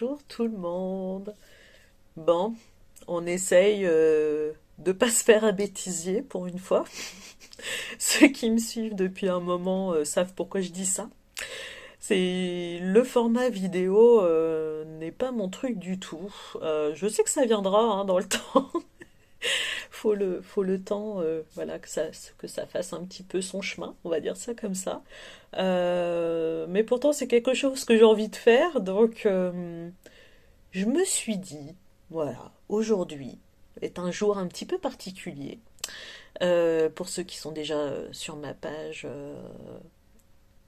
Bonjour tout le monde. Bon, on essaye de pas se faire un bêtisier pour une fois. Ceux qui me suivent depuis un moment savent pourquoi je dis ça. C'est le format vidéo n'est pas mon truc du tout. Je sais que ça viendra hein, dans le temps. Faut le temps, voilà, que ça fasse un petit peu son chemin, on va dire ça comme ça. Mais pourtant c'est quelque chose que j'ai envie de faire, donc je me suis dit, voilà, aujourd'hui est un jour un petit peu particulier. Pour ceux qui sont déjà sur ma page,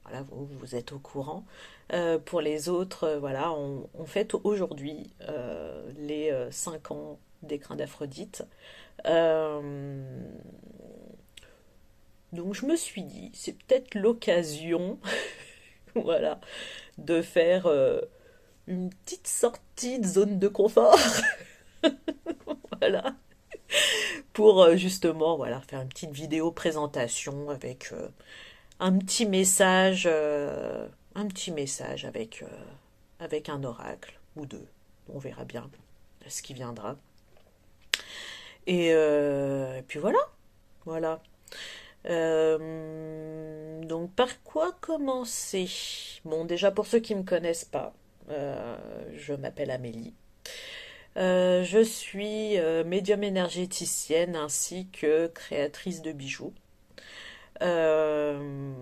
voilà, vous êtes au courant. Pour les autres, voilà, on fête aujourd'hui les 5 ans d'écrin d'Aphrodite. Euh, donc je me suis dit, c'est peut-être l'occasion, voilà, de faire une petite sortie de zone de confort, voilà, pour justement voilà, faire une petite vidéo présentation avec un petit message avec un oracle ou deux. On verra bien ce qui viendra. Et puis voilà, voilà. Donc par quoi commencer? Bon, déjà pour ceux qui ne me connaissent pas, je m'appelle Amélie. Je suis médium énergéticienne ainsi que créatrice de bijoux. Euh,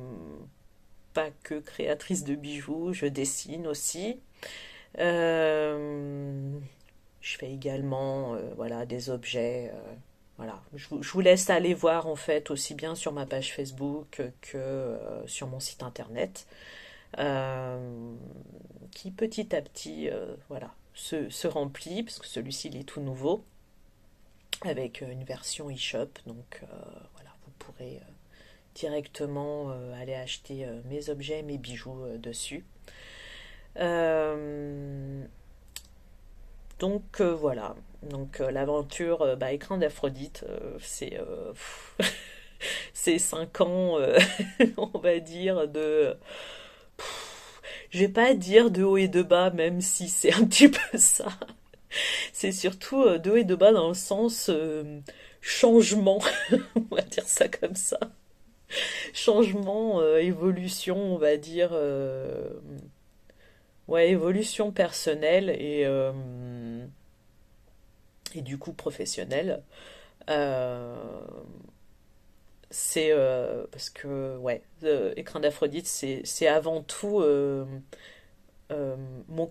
Pas que créatrice de bijoux, je dessine aussi. Euh, je fais également voilà, des objets. Voilà. Je vous laisse aller voir en fait aussi bien sur ma page Facebook que sur mon site internet. euh, qui petit à petit voilà, se remplit, parce que celui-ci il est tout nouveau, avec une version e-shop. Donc voilà, vous pourrez directement aller acheter mes objets, mes bijoux dessus. Euh, donc voilà, donc l'aventure écrin d'Aphrodite, c'est 5 ans, on va dire, je vais pas dire de haut et de bas, même si c'est un petit peu ça. C'est surtout de haut et de bas dans le sens changement, on va dire ça comme ça. Changement, évolution, on va dire. Ouais, évolution personnelle et du coup professionnelle. Euh, c'est parce que, ouais, Écrin d'Aphrodite, c'est avant tout euh, mon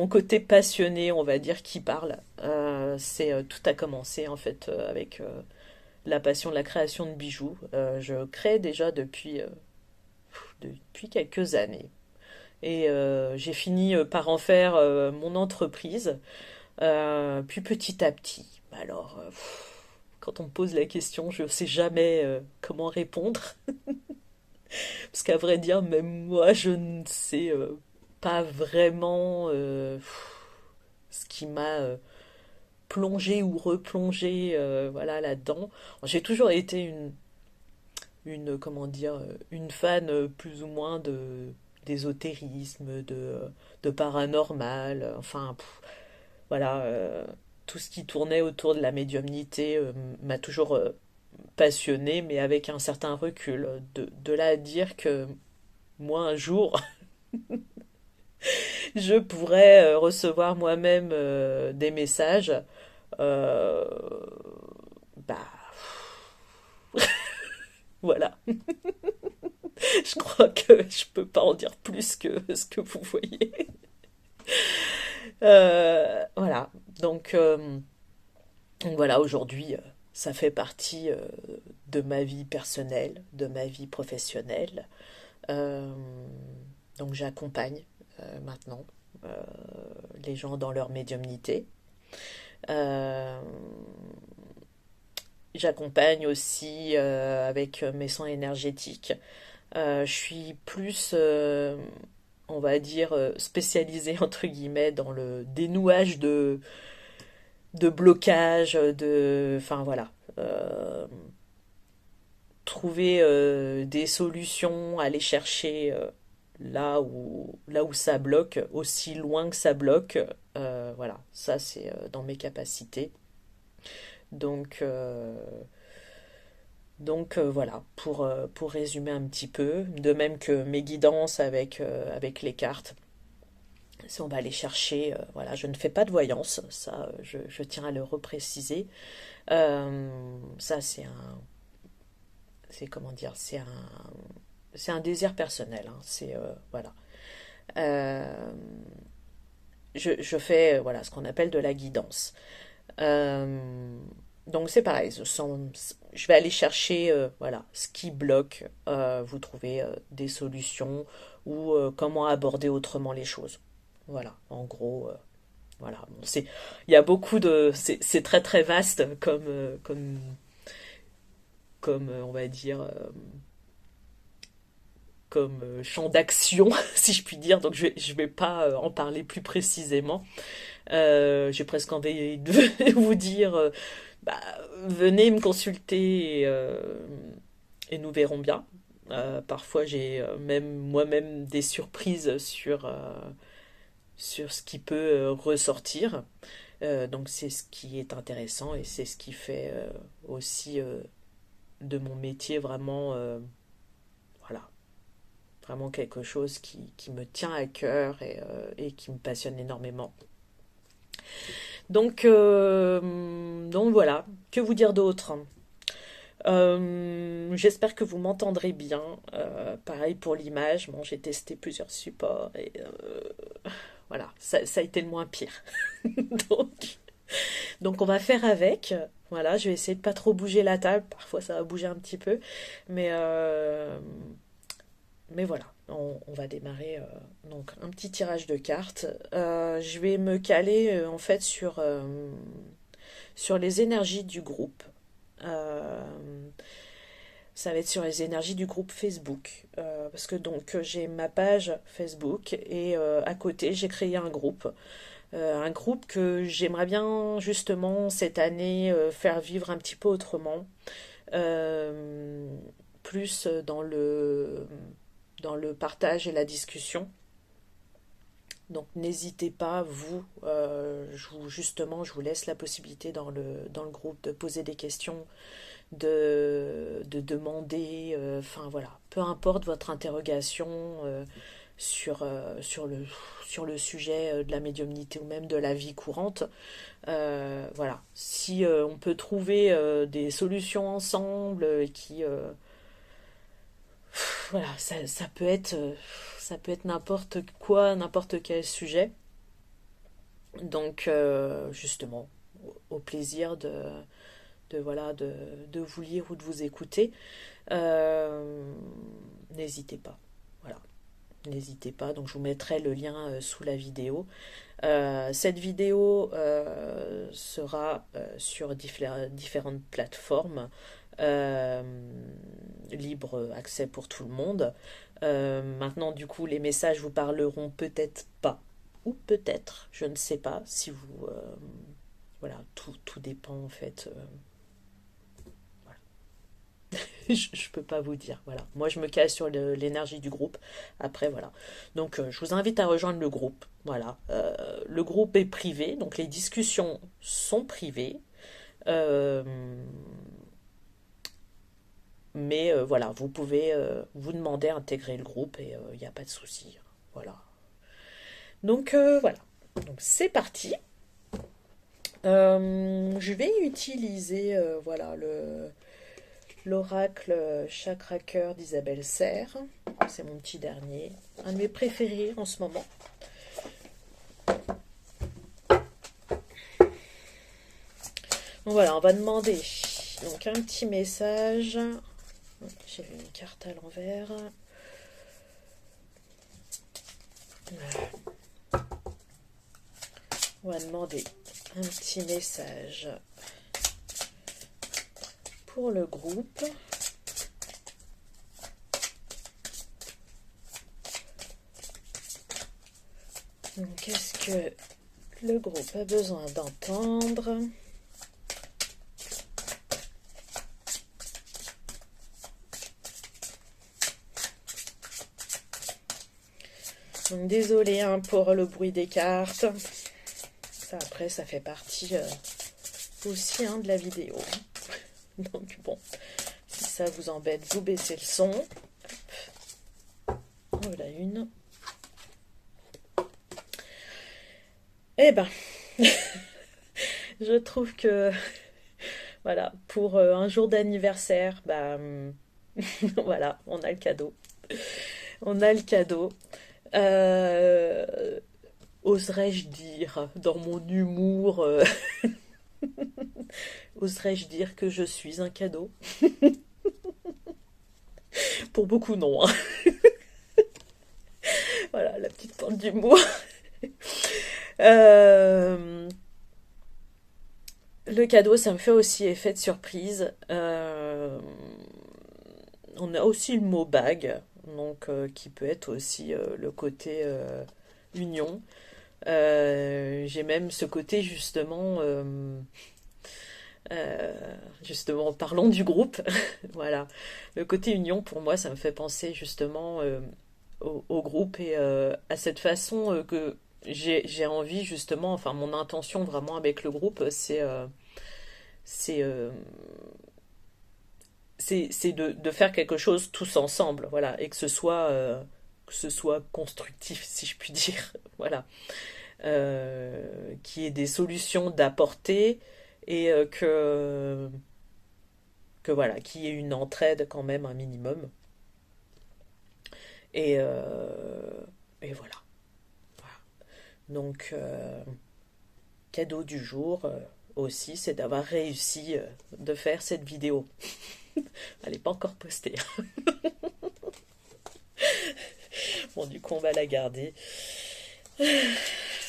côté passionné, on va dire, qui parle. Tout a commencé en fait avec la passion de la création de bijoux. Je crée déjà depuis quelques années. Et j'ai fini par en faire mon entreprise. Puis petit à petit, alors quand on me pose la question, je ne sais jamais comment répondre. Parce qu'à vrai dire, même moi, je ne sais pas vraiment ce qui m'a plongé ou replongé voilà, là-dedans. J'ai toujours été comment dire, une fan plus ou moins d'ésotérisme, de paranormal, enfin, voilà, tout ce qui tournait autour de la médiumnité m'a toujours passionné, mais avec un certain recul. De là à dire que moi, un jour, je pourrais recevoir moi-même des messages, euh, bah, voilà. Je crois que je peux pas en dire plus que ce que vous voyez. Voilà. Donc voilà, aujourd'hui, ça fait partie de ma vie personnelle, de ma vie professionnelle. Euh, donc j'accompagne maintenant euh, les gens dans leur médiumnité. Euh, J'accompagne aussi avec mes soins énergétiques. Je suis plus, on va dire, spécialisée entre guillemets dans le dénouage de blocage, enfin voilà, trouver des solutions, aller chercher là où ça bloque, aussi loin que ça bloque. Voilà, ça c'est dans mes capacités. Donc, euh, voilà, pour résumer un petit peu, de même que mes guidances avec les cartes, si on va aller chercher, voilà, je ne fais pas de voyance, ça je tiens à le repréciser. Ça c'est comment dire, c'est un désir personnel, hein, c'est voilà. Euh, je fais voilà ce qu'on appelle de la guidance. Euh, donc c'est pareil, je vais aller chercher voilà ce qui bloque, vous trouvez des solutions ou comment aborder autrement les choses. Voilà, en gros, voilà. Bon, il y a beaucoup de, c'est très très vaste comme on va dire, comme champ d'action, si je puis dire. Donc je vais pas en parler plus précisément. J'ai presque envie de vous dire, bah, venez me consulter et nous verrons bien. Parfois j'ai même moi-même des surprises sur ce qui peut ressortir. Donc c'est ce qui est intéressant et c'est ce qui fait aussi de mon métier vraiment, voilà, vraiment quelque chose qui me tient à cœur et qui me passionne énormément. Donc voilà, que vous dire d'autre? J'espère que vous m'entendrez bien. Pareil pour l'image, bon, j'ai testé plusieurs supports et voilà, ça a été le moins pire. donc, donc on va faire avec. Voilà, je vais essayer de pas trop bouger la table. Parfois ça va bouger un petit peu, mais voilà, on va démarrer donc un petit tirage de cartes. Je vais me caler en fait sur les énergies du groupe. Euh, Ça va être sur les énergies du groupe Facebook. Parce que donc j'ai ma page Facebook et à côté j'ai créé un groupe que j'aimerais bien justement cette année faire vivre un petit peu autrement. Euh, Plus dans le partage et la discussion. Donc n'hésitez pas, vous, justement, je vous laisse la possibilité dans le groupe de poser des questions, de demander, enfin voilà, peu importe votre interrogation sur le sujet de la médiumnité ou même de la vie courante. Voilà, si on peut trouver des solutions ensemble voilà, ça peut être n'importe quoi, n'importe quel sujet. Donc, justement, au plaisir voilà, de vous lire ou de vous écouter. Euh, N'hésitez pas. Voilà. N'hésitez pas. Donc, je vous mettrai le lien sous la vidéo. Cette vidéo sera sur différentes plateformes. euh, Libre accès pour tout le monde. Maintenant, du coup, les messages vous parleront peut-être pas, ou peut-être, je ne sais pas, si vous... voilà, tout dépend en fait. Voilà. Je peux pas vous dire. Voilà. Moi, je me casse sur l'énergie du groupe. Après, voilà. Donc, je vous invite à rejoindre le groupe. Voilà. Le groupe est privé, donc les discussions sont privées. Euh, Mais voilà, vous pouvez vous demander à intégrer le groupe et il n'y a pas de souci. Voilà. Donc voilà. Donc c'est parti. Je vais utiliser voilà l'oracle Chakra Cœur d'Isabelle Serre. C'est mon petit dernier, un de mes préférés en ce moment. Donc voilà, on va demander donc un petit message. J'ai une carte à l'envers. On va demander un petit message pour le groupe. Donc, qu'est-ce que le groupe a besoin d'entendre? Donc, désolée hein, pour le bruit des cartes. Ça, après, ça fait partie aussi hein, de la vidéo. Donc bon, si ça vous embête, vous baissez le son. Voilà une. Eh ben, je trouve que, voilà, pour un jour d'anniversaire, bah, voilà, on a le cadeau. On a le cadeau. Euh, Oserais-je dire, dans mon humour, oserais-je dire que je suis un cadeau? Pour beaucoup, non, hein. Voilà, la petite pointe d'humour. Euh, le cadeau, ça me fait aussi effet de surprise. On a aussi le mot bague, donc qui peut être aussi le côté union. J'ai même ce côté justement, parlons du groupe. Voilà, le côté union pour moi, ça me fait penser justement au groupe et à cette façon que j'ai envie justement, enfin mon intention vraiment avec le groupe, c'est euh, c'est de faire quelque chose tous ensemble, voilà, et que ce soit constructif, si je puis dire, voilà, qu'il y ait des solutions d'apporter et que voilà, qu'il y ait une entraide quand même un minimum. Et, et voilà. Voilà. Donc, cadeau du jour aussi, c'est d'avoir réussi de faire cette vidéo. Elle n'est pas encore postée. Bon, du coup, on va la garder.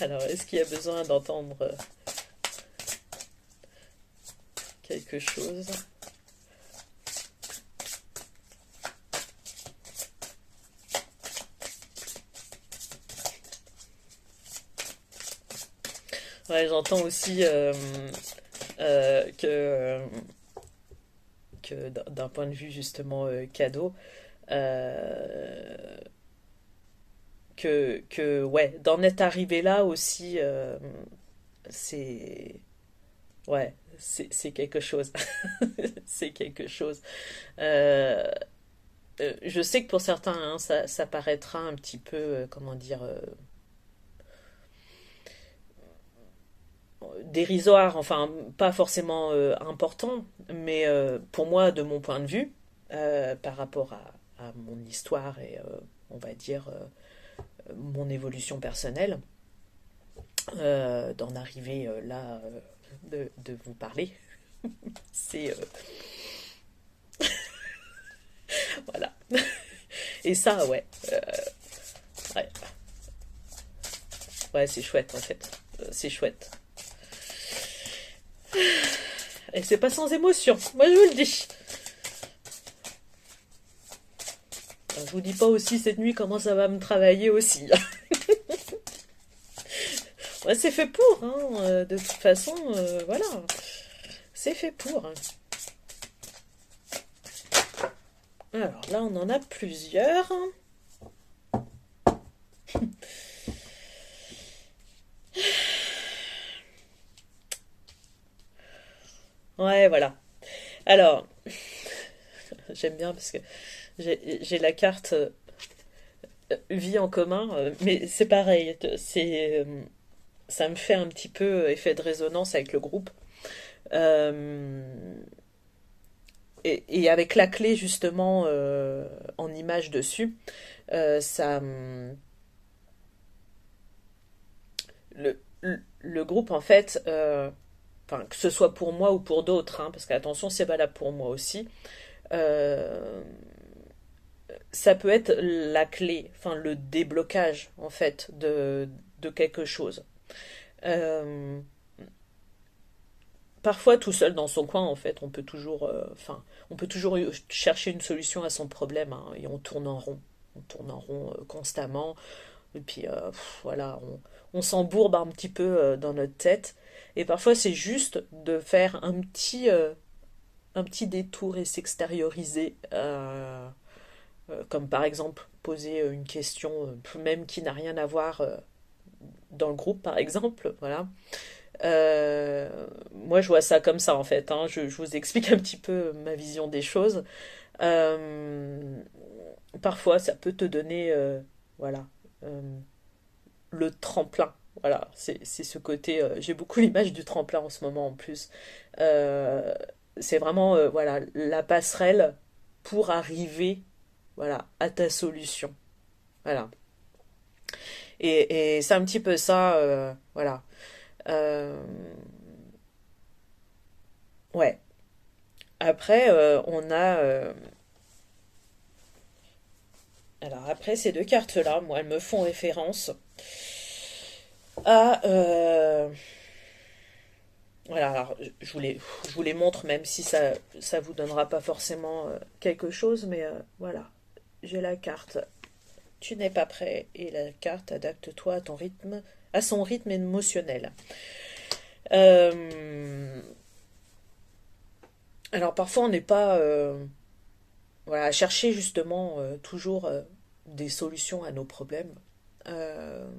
Alors, est-ce qu'il y a besoin d'entendre quelque chose? Ouais, j'entends aussi que, d'un point de vue justement cadeau, euh, ouais, d'en être arrivé là aussi, c'est ouais, c'est quelque chose. C'est quelque chose. Euh, je sais que pour certains, hein, ça paraîtra un petit peu, comment dire, dérisoire, enfin, pas forcément important, mais pour moi, de mon point de vue, par rapport à mon histoire et, on va dire, mon évolution personnelle, d'en arriver là, de vous parler, c'est voilà. Et ça, ouais, ouais, ouais, c'est chouette en fait. C'est chouette. Et c'est pas sans émotion, moi je vous le dis. Je vous dis pas aussi cette nuit comment ça va me travailler aussi. Ouais, c'est fait pour, hein. De toute façon, voilà. C'est fait pour, hein. Alors là, on en a plusieurs. Ouais, voilà. Alors, j'aime bien parce que j'ai la carte vie en commun, mais c'est pareil. Ça me fait un petit peu effet de résonance avec le groupe. Euh, et avec la clé justement en image dessus, ça, le groupe en fait, enfin que ce soit pour moi ou pour d'autres, hein, parce qu'attention c'est valable pour moi aussi, euh, ça peut être la clé, enfin le déblocage en fait de quelque chose. Euh, Parfois tout seul dans son coin en fait, on peut toujours, enfin, on peut toujours chercher une solution à son problème hein, et on tourne en rond. On tourne en rond constamment. Et puis voilà, on s'embourbe un petit peu dans notre tête. Et parfois c'est juste de faire un petit détour et s'extérioriser Comme par exemple poser une question, même qui n'a rien à voir dans le groupe, par exemple, voilà. Moi, je vois ça comme ça, en fait, hein. Je vous explique un petit peu ma vision des choses. Euh, Parfois, ça peut te donner, voilà, euh, le tremplin. Voilà, c'est ce côté. J'ai beaucoup l'image du tremplin en ce moment en plus. Euh, c'est vraiment, voilà, la passerelle pour arriver, voilà, à ta solution. Voilà. Et c'est un petit peu ça, voilà. Euh, ouais. Après, on a. Alors, après ces deux cartes-là, moi, elles me font référence à. Voilà, alors je vous les montre, même si ça vous donnera pas forcément quelque chose, mais voilà. J'ai la carte Tu n'es pas prêt et la carte adapte-toi à ton rythme, à son rythme émotionnel. Euh, alors parfois on n'est pas voilà, à chercher justement toujours des solutions à nos problèmes. Euh,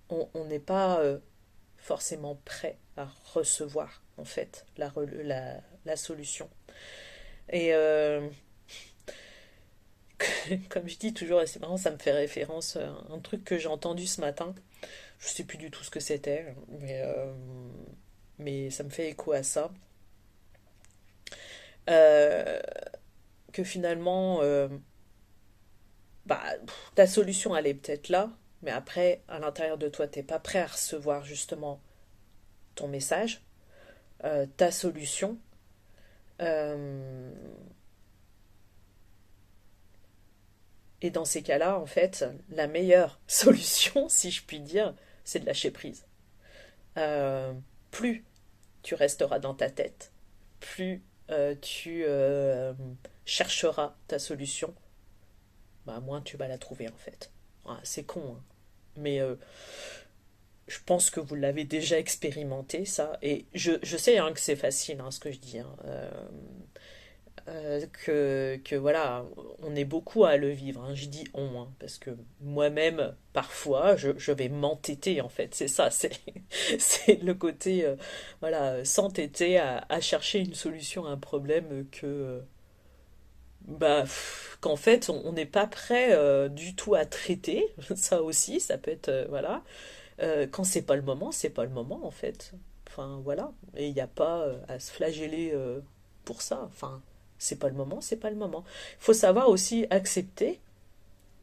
on n'est pas forcément prêt à recevoir en fait la solution. Et comme je dis toujours, et c'est marrant, ça me fait référence à un truc que j'ai entendu ce matin. Je sais plus du tout ce que c'était, mais ça me fait écho à ça. Euh, que finalement, bah, ta solution, elle est peut-être là, mais après, à l'intérieur de toi, t'es pas prêt à recevoir justement ton message, ta solution. Euh, et dans ces cas-là, en fait, la meilleure solution, si je puis dire, c'est de lâcher prise. Euh, Plus tu resteras dans ta tête, plus tu chercheras ta solution, bah, moins tu vas la trouver en fait. Ah, c'est con, hein. Mais je pense que vous l'avez déjà expérimenté, ça. Et je sais hein, que c'est facile, hein, ce que je dis. Hein. Que voilà, on est beaucoup à le vivre. Hein. Je dis on, hein, parce que moi-même, parfois, je vais m'entêter, en fait. C'est ça, c'est le côté, voilà, s'entêter à chercher une solution à un problème bah, qu'en fait, on n'est pas prêt du tout à traiter. Ça aussi, ça peut être, voilà. Quand c'est pas le moment, c'est pas le moment en fait. Enfin voilà. Et il n'y a pas à se flageller pour ça. Enfin, c'est pas le moment, c'est pas le moment. Il faut savoir aussi accepter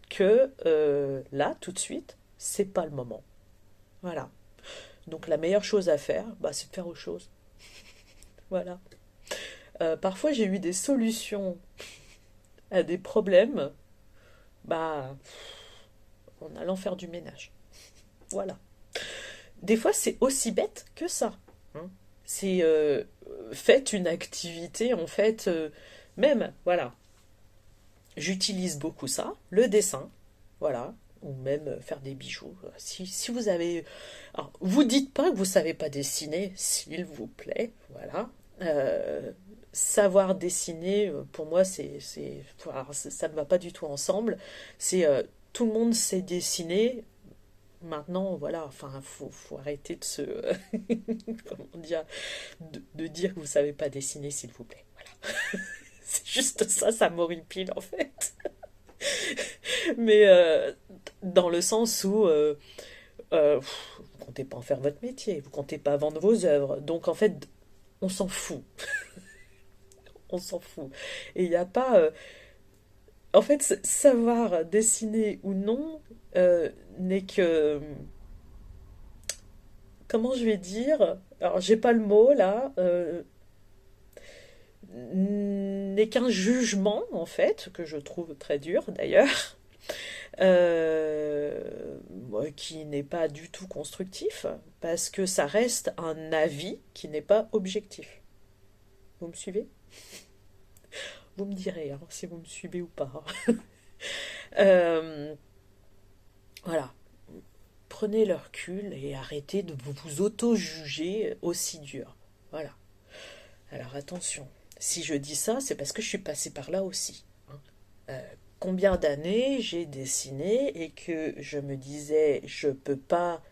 que là, tout de suite, c'est pas le moment. Voilà. Donc la meilleure chose à faire, bah, c'est de faire autre chose. Voilà. Parfois, j'ai eu des solutions à des problèmes, bah, en allant faire du ménage. Voilà. Des fois, c'est aussi bête que ça. Hein. C'est faites une activité, en fait, même, voilà. J'utilise beaucoup ça, le dessin, voilà, ou même faire des bijoux. Si vous avez. Alors, vous dites pas que vous savez pas dessiner, s'il vous plaît, voilà. Savoir dessiner, pour moi, alors, ça ne va pas du tout ensemble. C'est tout le monde sait dessiner, maintenant, voilà, enfin, faut arrêter de se, comment dire, de dire que vous savez pas dessiner, s'il vous plaît. Voilà. C'est juste ça, ça m'horripile en fait. Mais dans le sens où vous comptez pas en faire votre métier, vous comptez pas vendre vos œuvres, donc en fait, on s'en fout, on s'en fout. Et il n'y a pas, en fait, savoir dessiner ou non n'est que, comment je vais dire, alors j'ai pas le mot là, n'est qu'un jugement, en fait, que je trouve très dur d'ailleurs, qui n'est pas du tout constructif, parce que ça reste un avis qui n'est pas objectif. Vous me suivez? Vous me direz hein, si vous me suivez ou pas. Euh, voilà. Prenez le recul et arrêtez de vous auto-juger aussi dur. Voilà. Alors attention, si je dis ça, c'est parce que je suis passée par là aussi. Hein. Combien d'années j'ai dessiné et que je me disais, je peux pas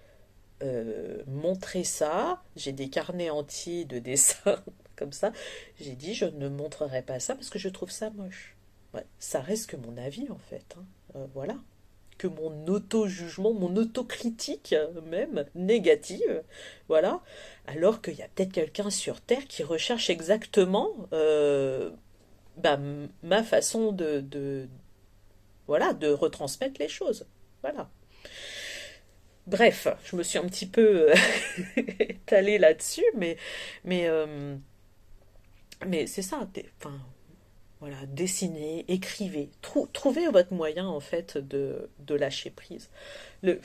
montrer ça. J'ai des carnets entiers de dessins comme ça. J'ai dit, je ne montrerai pas ça parce que je trouve ça moche. Ouais, ça reste que mon avis en fait, hein. Voilà. Que mon auto-jugement, mon autocritique même, négative, voilà. Alors qu'il y a peut-être quelqu'un sur Terre qui recherche exactement bah, ma façon voilà, de retransmettre les choses. Voilà. Bref, je me suis un petit peu étalée là-dessus, mais, euh, mais c'est ça. Enfin, voilà, dessinez, écrivez, trouvez votre moyen en fait de lâcher prise. Le,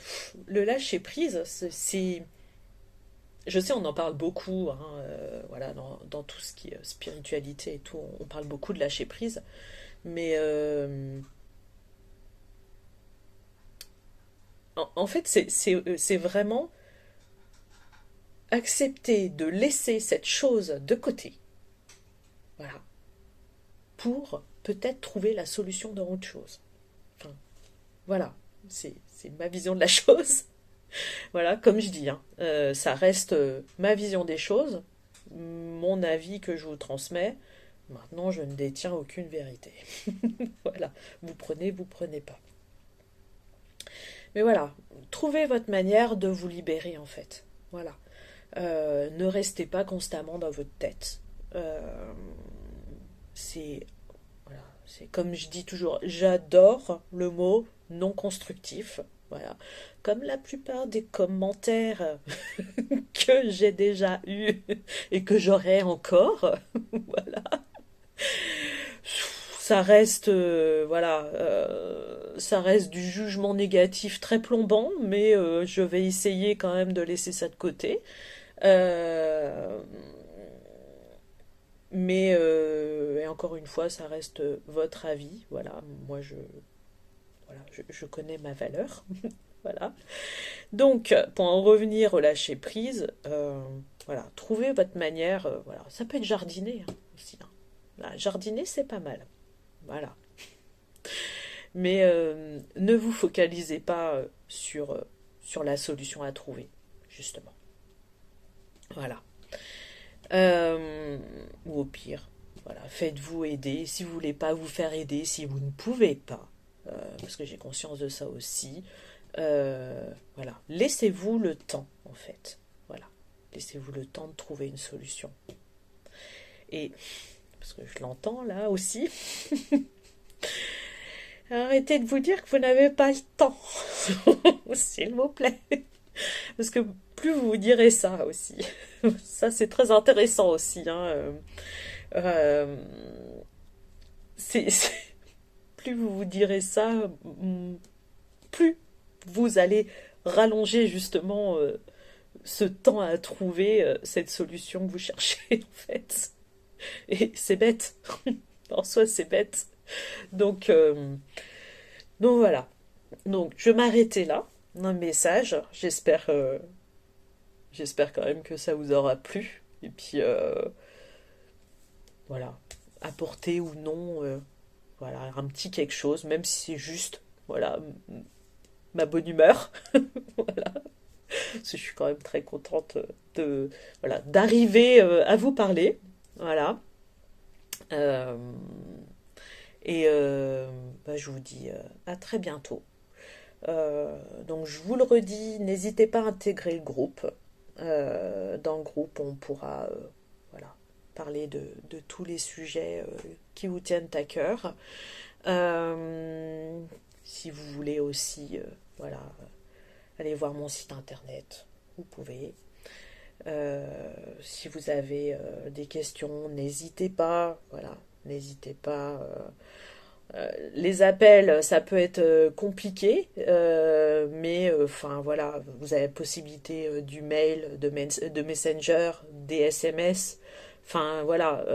le lâcher prise, je sais, on en parle beaucoup, hein, voilà, dans tout ce qui est spiritualité et tout, on parle beaucoup de lâcher prise, mais en fait, c'est vraiment accepter de laisser cette chose de côté, voilà, pour peut-être trouver la solution dans autre chose. Enfin, voilà, c'est ma vision de la chose. Voilà, comme je dis, hein, ça reste ma vision des choses, mon avis que je vous transmets. Maintenant, je ne détiens aucune vérité. Voilà, vous prenez pas. Mais voilà, trouvez votre manière de vous libérer en fait. Voilà. Ne restez pas constamment dans votre tête. C'est voilà, c'est comme je dis toujours, j'adore le mot non constructif. Voilà. Comme la plupart des commentaires que j'ai déjà eus et que j'aurai encore, voilà. Ça reste, voilà, ça reste du jugement négatif très plombant, mais je vais essayer quand même de laisser ça de côté. Euh, et encore une fois, ça reste votre avis. Voilà, moi voilà, je connais ma valeur. Voilà. Donc, pour en revenir au lâcher prise, voilà, trouvez votre manière. Voilà, ça peut être jardiner hein, aussi, hein. Voilà, jardiner, c'est pas mal. Voilà. Mais ne vous focalisez pas sur la solution à trouver, justement. Voilà. Ou au pire, voilà, faites-vous aider. Si vous voulez pas vous faire aider, si vous ne pouvez pas, parce que j'ai conscience de ça aussi, voilà, laissez-vous le temps, en fait. Voilà, laissez-vous le temps de trouver une solution. Et, parce que je l'entends là aussi, arrêtez de vous dire que vous n'avez pas le temps, s'il vous plaît. Parce que plus vous vous direz ça aussi, ça c'est très intéressant aussi, hein, euh, c'est, plus vous vous direz ça, plus vous allez rallonger justement ce temps à trouver cette solution que vous cherchez en fait. Et c'est bête, en soi c'est bête. Donc, donc voilà. Donc je vais m'arrêter là. Un message. J'espère quand même que ça vous aura plu. Et puis voilà, apporter ou non, voilà, un petit quelque chose, même si c'est juste, voilà, ma bonne humeur. Voilà. Parce que je suis quand même très contente de, voilà, d'arriver à vous parler. Voilà. Euh, bah, je vous dis à très bientôt. Donc je vous le redis, n'hésitez pas à intégrer le groupe. Dans le groupe, on pourra voilà, parler de tous les sujets qui vous tiennent à cœur. Si vous voulez aussi, voilà, aller voir mon site internet, vous pouvez. Si vous avez des questions, n'hésitez pas. Voilà, n'hésitez pas. Les appels, ça peut être compliqué, mais enfin voilà, vous avez la possibilité du mail, de Messenger, des SMS. Enfin voilà,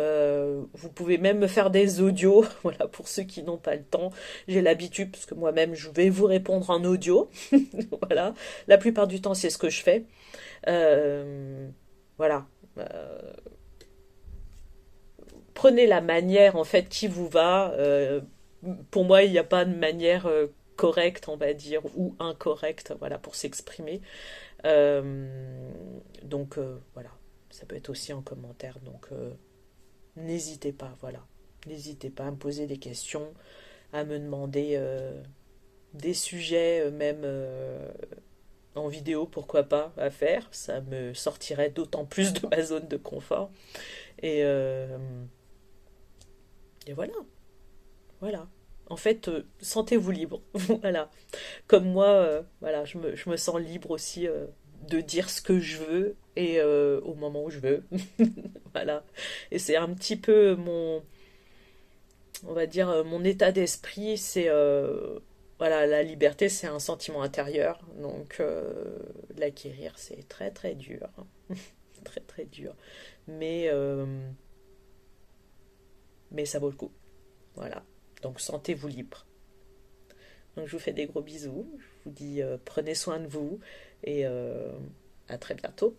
vous pouvez même me faire des audios, voilà, pour ceux qui n'ont pas le temps. J'ai l'habitude, parce que moi-même, je vais vous répondre en audio. Voilà, la plupart du temps, c'est ce que je fais. Euh, voilà. Prenez la manière en fait qui vous va. pour moi, il n'y a pas de manière correcte, on va dire, ou incorrecte, voilà, pour s'exprimer. Donc voilà, ça peut être aussi en commentaire. Donc n'hésitez pas, voilà. N'hésitez pas à me poser des questions, à me demander des sujets, même en vidéo, pourquoi pas, à faire. Ça me sortirait d'autant plus de ma zone de confort. Et, euh, et voilà, voilà. En fait, sentez-vous libre. Voilà. Comme moi, voilà, je me sens libre aussi de dire ce que je veux et au moment où je veux. Voilà. Et c'est un petit peu on va dire, mon état d'esprit, c'est, voilà, la liberté, c'est un sentiment intérieur. Donc, l'acquérir, c'est très, très dur. Très, très dur. Mais, euh, mais ça vaut le coup. Voilà. Donc, sentez-vous libre. Donc, je vous fais des gros bisous. Je vous dis, prenez soin de vous et à très bientôt.